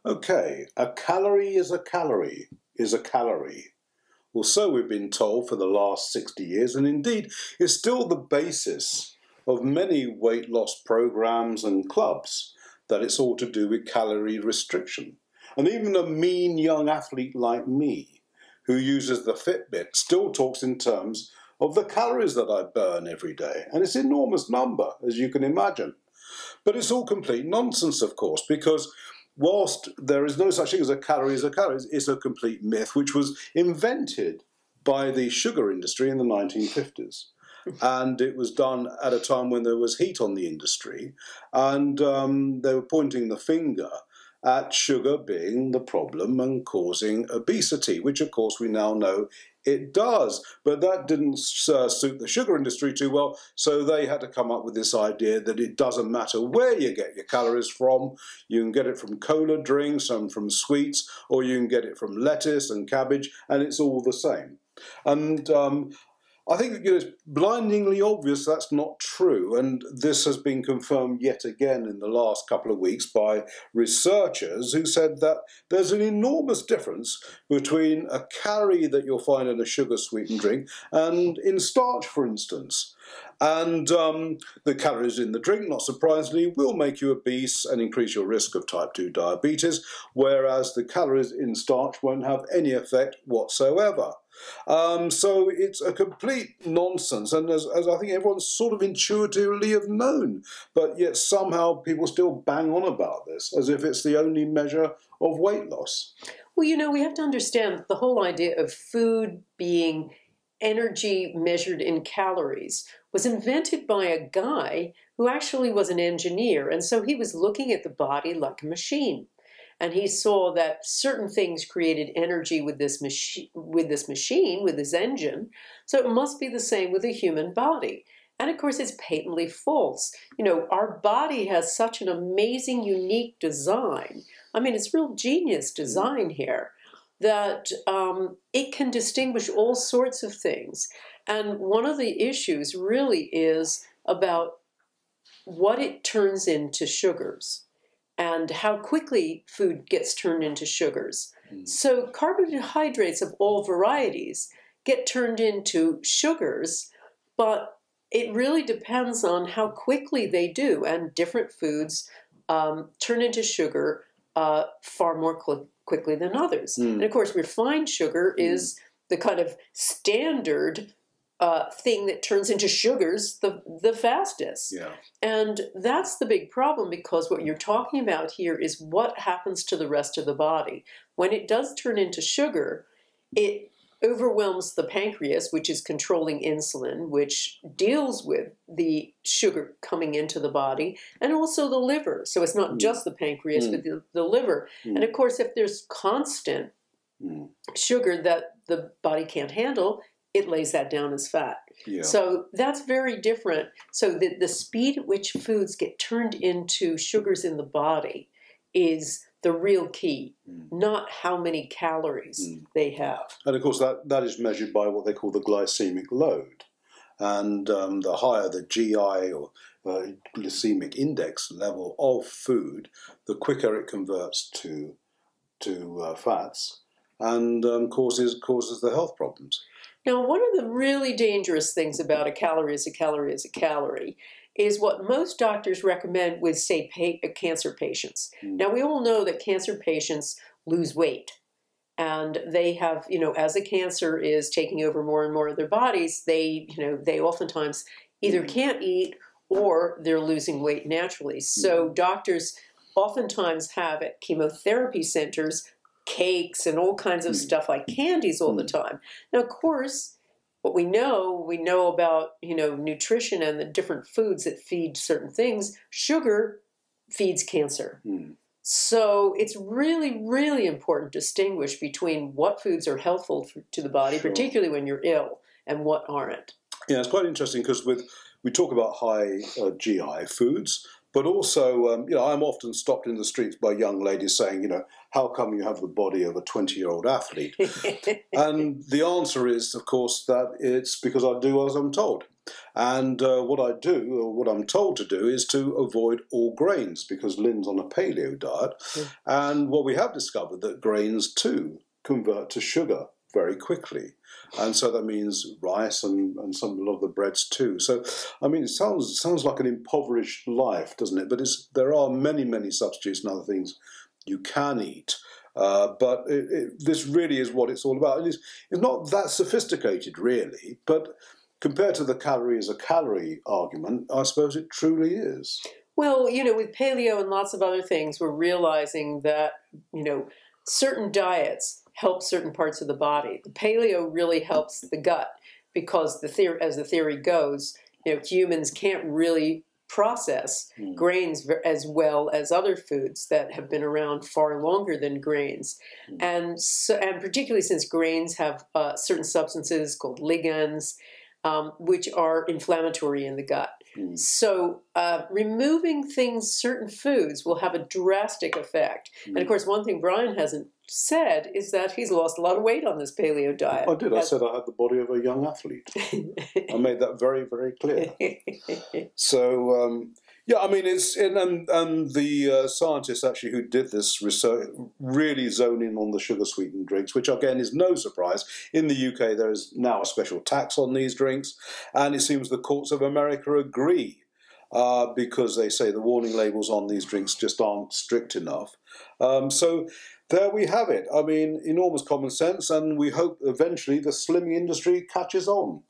Okay, a calorie is a calorie is a calorie. Well, so we've been told for the last 60 years, and indeed is still the basis of many weight loss programs and clubs, that it's all to do with calorie restriction. And even a mean young athlete like me, who uses the Fitbit, still talks in terms of the calories that I burn every day. And it's an enormous number, as you can imagine. But it's all complete nonsense, of course, because whilst there is no such thing as a calorie, it's a complete myth which was invented by the sugar industry in the 1950s. And it was done at a time when there was heat on the industry, and they were pointing the finger at sugar being the problem and causing obesity, which of course we now know it does. But that didn't suit the sugar industry too well, so they had to come up with this idea that it doesn't matter where you get your calories from. You can get it from cola drinks and from sweets, or you can get it from lettuce and cabbage, and it's all the same. And I think it's blindingly obvious that's not true, and this has been confirmed yet again in the last couple of weeks by researchers who said that there's an enormous difference between a calorie that you'll find in a sugar-sweetened drink and in starch, for instance. And the calories in the drink, not surprisingly, will make you obese and increase your risk of type 2 diabetes, whereas the calories in starch won't have any effect whatsoever. So it's a complete nonsense, and as I think everyone's sort of intuitively have known, but yet somehow people still bang on about this as if it's the only measure of weight loss. Well, we have to understand that the whole idea of food being energy measured in calories was invented by a guy who actually was an engineer, and so he was looking at the body like a machine. And he saw that certain things created energy with this machine, with this engine. So it must be the same with the human body. And of course, it's patently false. Our body has such an amazing, unique design. I mean, it's real genius design here, that it can distinguish all sorts of things. And one of the issues really is about what it turns into sugars, and how quickly food gets turned into sugars. So carbohydrates of all varieties get turned into sugars, but it really depends on how quickly they do, and different foods turn into sugar far more quickly than others. And of course, refined sugar is the kind of standard thing that turns into sugars the fastest. Yeah. And that's the big problem, because what you're talking about here is what happens to the rest of the body. When it does turn into sugar, it overwhelms the pancreas, which is controlling insulin, which deals with the sugar coming into the body, and also the liver. So it's not just the pancreas, but the liver. And of course, if there's constant sugar that the body can't handle, it lays that down as fat. Yeah. So that's very different. So the speed at which foods get turned into sugars in the body is the real key, not how many calories they have. And of course, that is measured by what they call the glycemic load. And the higher the GI or glycemic index level of food, the quicker it converts to fats and causes the health problems. Now, one of the really dangerous things about a calorie is a calorie is a calorie is what most doctors recommend with, say, cancer patients. Now, we all know that cancer patients lose weight. And they have, as the cancer is taking over more and more of their bodies, they oftentimes either can't eat or they're losing weight naturally. So doctors oftentimes have at chemotherapy centers cakes and all kinds of stuff like candies all the time. Now, of course, what we know about, nutrition and the different foods that feed certain things. Sugar feeds cancer. So it's really, really important to distinguish between what foods are helpful to the body, particularly when you're ill, and what aren't. Yeah, it's quite interesting because we talk about high GI foods, but also, I'm often stopped in the streets by young ladies saying, how come you have the body of a 20-year-old athlete? And the answer is, of course, that it's because I do as I'm told. And what I do, or what I'm told to do, is to avoid all grains, because Lynn's on a paleo diet. And what we have discovered that grains too convert to sugar very quickly. And so that means rice and a lot of the breads too. So, I mean, it sounds like an impoverished life, doesn't it? But there are many, many substitutes and other things you can eat. But this really is what it's all about. And it's not that sophisticated, really, but compared to the calorie is a calorie argument, I suppose it truly is. Well, with paleo and lots of other things, we're realizing that, certain diets help certain parts of the body. The paleo really helps the gut because as the theory goes, humans can't really process grains as well as other foods that have been around far longer than grains. And particularly since grains have certain substances called ligands, which are inflammatory in the gut. So removing certain foods will have a drastic effect. And of course, one thing Brian hasn't said is that he's lost a lot of weight on this paleo diet. I did. I said I had the body of a young athlete. I made that very, very clear. So, I mean, and the scientists actually who did this research really zone in on the sugar-sweetened drinks, which again is no surprise. In the UK, there is now a special tax on these drinks, and it seems the courts of America agree because they say the warning labels on these drinks just aren't strict enough. So there we have it. I mean, enormous common sense, and we hope eventually the slimming industry catches on.